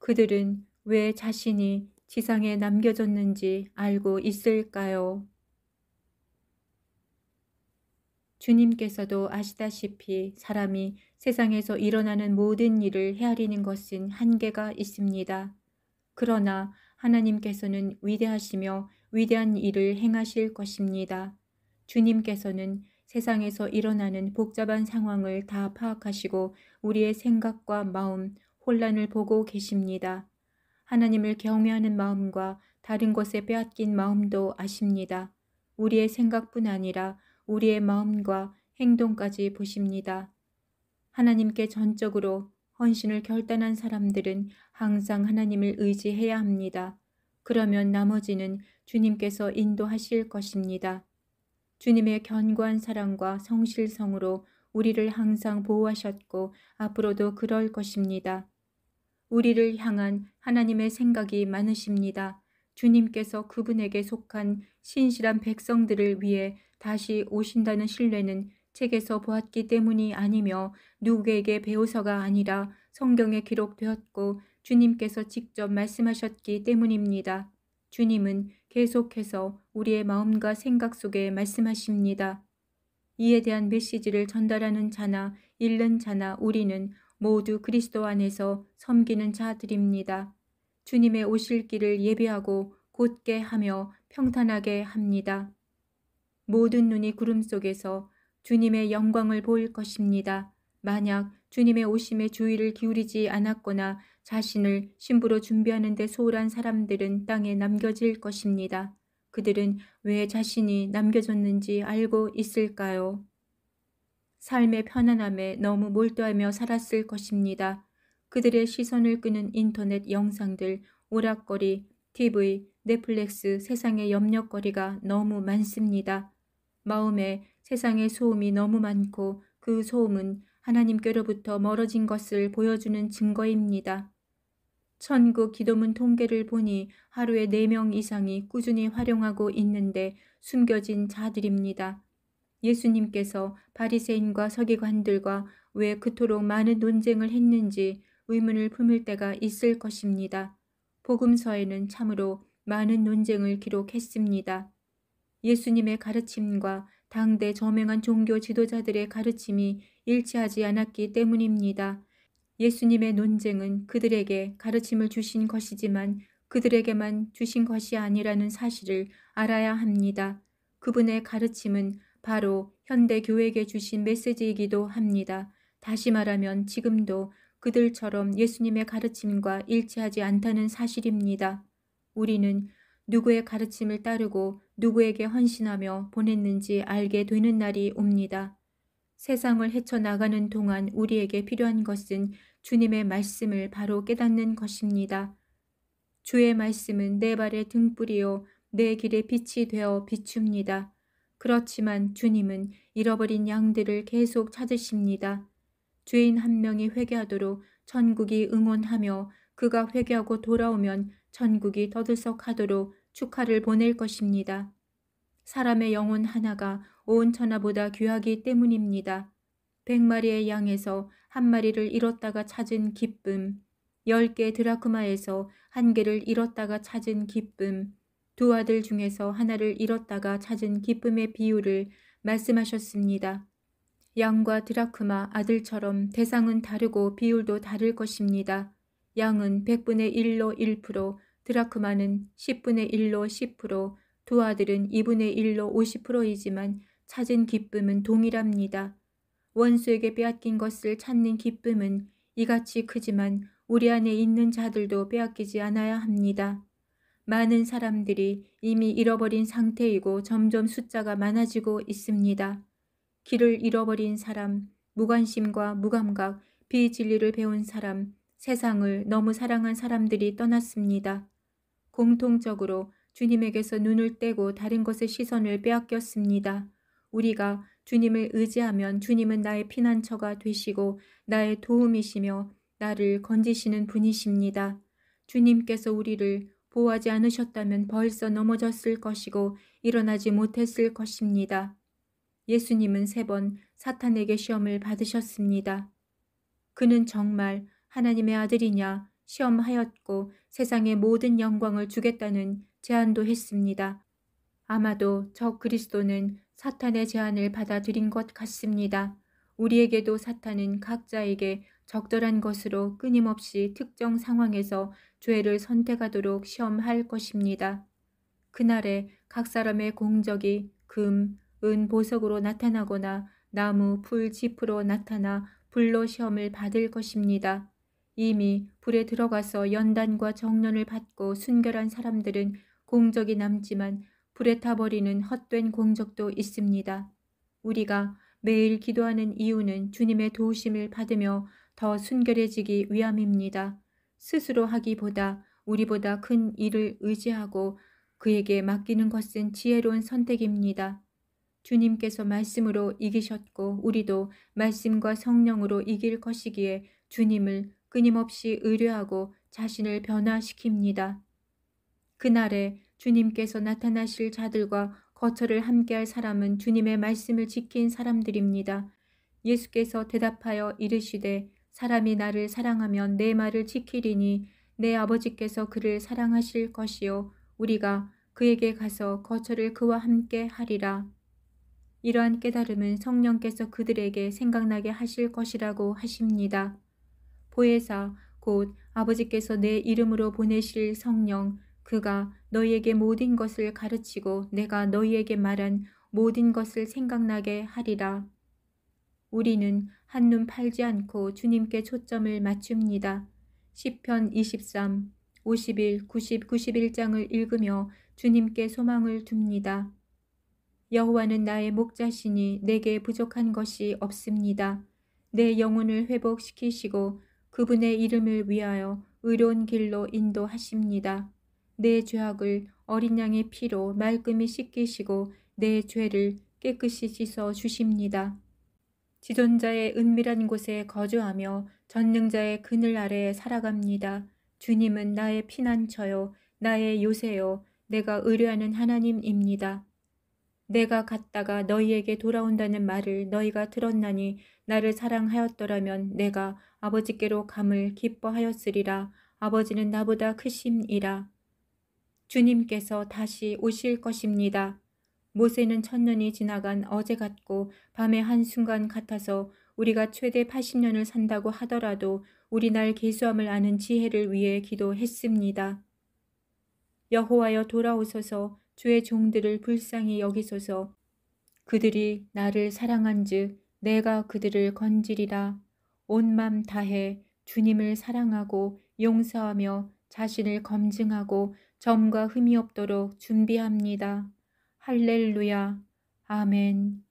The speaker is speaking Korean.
그들은 왜 자신이 지상에 남겨졌는지 알고 있을까요? 주님께서도 아시다시피 사람이 세상에서 일어나는 모든 일을 헤아리는 것은 한계가 있습니다. 그러나 하나님께서는 위대하시며 위대한 일을 행하실 것입니다. 주님께서는 세상에서 일어나는 복잡한 상황을 다 파악하시고 우리의 생각과 마음, 혼란을 보고 계십니다. 하나님을 경외하는 마음과 다른 것에 빼앗긴 마음도 아십니다. 우리의 생각뿐 아니라 우리의 마음과 행동까지 보십니다. 하나님께 전적으로 헌신을 결단한 사람들은 항상 하나님을 의지해야 합니다. 그러면 나머지는 주님께서 인도하실 것입니다. 주님의 견고한 사랑과 성실성으로 우리를 항상 보호하셨고 앞으로도 그럴 것입니다. 우리를 향한 하나님의 생각이 많으십니다. 주님께서 그분에게 속한 신실한 백성들을 위해 다시 오신다는 신뢰는 책에서 보았기 때문이 아니며 누구에게 배워서가 아니라 성경에 기록되었고 주님께서 직접 말씀하셨기 때문입니다. 주님은 계속해서 우리의 마음과 생각 속에 말씀하십니다. 이에 대한 메시지를 전달하는 자나 읽는 자나 우리는 모두 그리스도 안에서 섬기는 자들입니다. 주님의 오실 길을 예비하고 곧게 하며 평탄하게 합니다. 모든 눈이 구름 속에서 주님의 영광을 볼 것입니다. 만약 주님의 오심에 주의를 기울이지 않았거나 자신을 신부로 준비하는 데 소홀한 사람들은 땅에 남겨질 것입니다. 그들은 왜 자신이 남겨졌는지 알고 있을까요? 삶의 편안함에 너무 몰두하며 살았을 것입니다. 그들의 시선을 끄는 인터넷 영상들, 오락거리, TV, 넷플릭스, 세상의 염려거리가 너무 많습니다. 마음에 세상의 소음이 너무 많고 그 소음은 하나님께로부터 멀어진 것을 보여주는 증거입니다. 천국 기도문 통계를 보니 하루에 4명 이상이 꾸준히 활용하고 있는데 숨겨진 자들입니다. 예수님께서 바리새인과 서기관들과 왜 그토록 많은 논쟁을 했는지 의문을 품을 때가 있을 것입니다. 복음서에는 참으로 많은 논쟁을 기록했습니다. 예수님의 가르침과 당대 저명한 종교 지도자들의 가르침이 일치하지 않았기 때문입니다. 예수님의 논쟁은 그들에게 가르침을 주신 것이지만 그들에게만 주신 것이 아니라는 사실을 알아야 합니다. 그분의 가르침은 바로 현대 교회에게 주신 메시지이기도 합니다. 다시 말하면 지금도 그들처럼 예수님의 가르침과 일치하지 않다는 사실입니다. 우리는 누구의 가르침을 따르고 누구에게 헌신하며 보냈는지 알게 되는 날이 옵니다. 세상을 헤쳐나가는 동안 우리에게 필요한 것은 주님의 말씀을 바로 깨닫는 것입니다. 주의 말씀은 내 발의 등불이요 내 길의 빛이 되어 비춥니다. 그렇지만 주님은 잃어버린 양들을 계속 찾으십니다. 죄인 한 명이 회개하도록 천국이 응원하며 그가 회개하고 돌아오면 천국이 떠들썩하도록 축하를 보낼 것입니다. 사람의 영혼 하나가 온 천하보다 귀하기 때문입니다. 100마리의 양에서 1마리를 잃었다가 찾은 기쁨, 10개 드라크마에서 1개를 잃었다가 찾은 기쁨, 2아들 중에서 하나를 잃었다가 찾은 기쁨의 비유를 말씀하셨습니다. 양과 드라크마 아들처럼 대상은 다르고 비율도 다를 것입니다. 양은 100분의 1로 1%, 드라크마는 10분의 1로 10%, 2아들은 2분의 1로 50%이지만 찾은 기쁨은 동일합니다. 원수에게 빼앗긴 것을 찾는 기쁨은 이같이 크지만 우리 안에 있는 자들도 빼앗기지 않아야 합니다. 많은 사람들이 이미 잃어버린 상태이고 점점 숫자가 많아지고 있습니다. 길을 잃어버린 사람, 무관심과 무감각, 비진리를 배운 사람, 세상을 너무 사랑한 사람들이 떠났습니다. 공통적으로 주님에게서 눈을 떼고 다른 것의 시선을 빼앗겼습니다. 우리가 주님을 의지하면 주님은 나의 피난처가 되시고 나의 도움이시며 나를 건지시는 분이십니다. 주님께서 우리를 보호하지 않으셨다면 벌써 넘어졌을 것이고 일어나지 못했을 것입니다. 예수님은 3번 사탄에게 시험을 받으셨습니다. 그는 정말 하나님의 아들이냐 시험하였고 세상의 모든 영광을 주겠다는 제안도 했습니다. 아마도 저 그리스도는 사탄의 제안을 받아들인 것 같습니다. 우리에게도 사탄은 각자에게 적절한 것으로 끊임없이 특정 상황에서 죄를 선택하도록 시험할 것입니다. 그날에 각 사람의 공적이 금, 은, 보석으로 나타나거나 나무, 풀, 짚으로 나타나 불로 시험을 받을 것입니다. 이미 불에 들어가서 연단과 정련을 받고 순결한 사람들은 공적이 남지만 불에 타버리는 헛된 공적도 있습니다. 우리가 매일 기도하는 이유는 주님의 도우심을 받으며 더 순결해지기 위함입니다. 스스로 하기보다 우리보다 큰 일을 의지하고 그에게 맡기는 것은 지혜로운 선택입니다. 주님께서 말씀으로 이기셨고 우리도 말씀과 성령으로 이길 것이기에 주님을 끊임없이 의뢰하고 자신을 변화시킵니다. 그날에 주님께서 나타나실 자들과 거처를 함께할 사람은 주님의 말씀을 지킨 사람들입니다. 예수께서 대답하여 이르시되 사람이 나를 사랑하면 내 말을 지키리니 내 아버지께서 그를 사랑하실 것이요 우리가 그에게 가서 거처를 그와 함께 하리라. 이러한 깨달음은 성령께서 그들에게 생각나게 하실 것이라고 하십니다. 보혜사 곧 아버지께서 내 이름으로 보내실 성령 그가 너희에게 모든 것을 가르치고 내가 너희에게 말한 모든 것을 생각나게 하리라. 우리는 한눈 팔지 않고 주님께 초점을 맞춥니다. 시편 23, 51, 90, 91장을 읽으며 주님께 소망을 둡니다. 여호와는 나의 목자시니 내게 부족한 것이 없습니다. 내 영혼을 회복시키시고 그분의 이름을 위하여 의로운 길로 인도하십니다. 내 죄악을 어린 양의 피로 말끔히 씻기시고 내 죄를 깨끗이 씻어 주십니다. 지존자의 은밀한 곳에 거주하며 전능자의 그늘 아래에 살아갑니다. 주님은 나의 피난처요 나의 요새요 내가 의뢰하는 하나님입니다. 내가 갔다가 너희에게 돌아온다는 말을 너희가 들었나니 나를 사랑하였더라면 내가 아버지께로 감을 기뻐하였으리라. 아버지는 나보다 크심이라. 주님께서 다시 오실 것입니다. 모세는 천년이 지나간 어제 같고 밤의 한순간 같아서 우리가 최대 80년을 산다고 하더라도 우리 날 계수함을 아는 지혜를 위해 기도했습니다. 여호와여 돌아오소서 주의 종들을 불쌍히 여기소서. 그들이 나를 사랑한즉 내가 그들을 건지리라. 온 맘 다해 주님을 사랑하고 용서하며 자신을 검증하고 점과 흠이 없도록 준비합니다. 할렐루야. 아멘.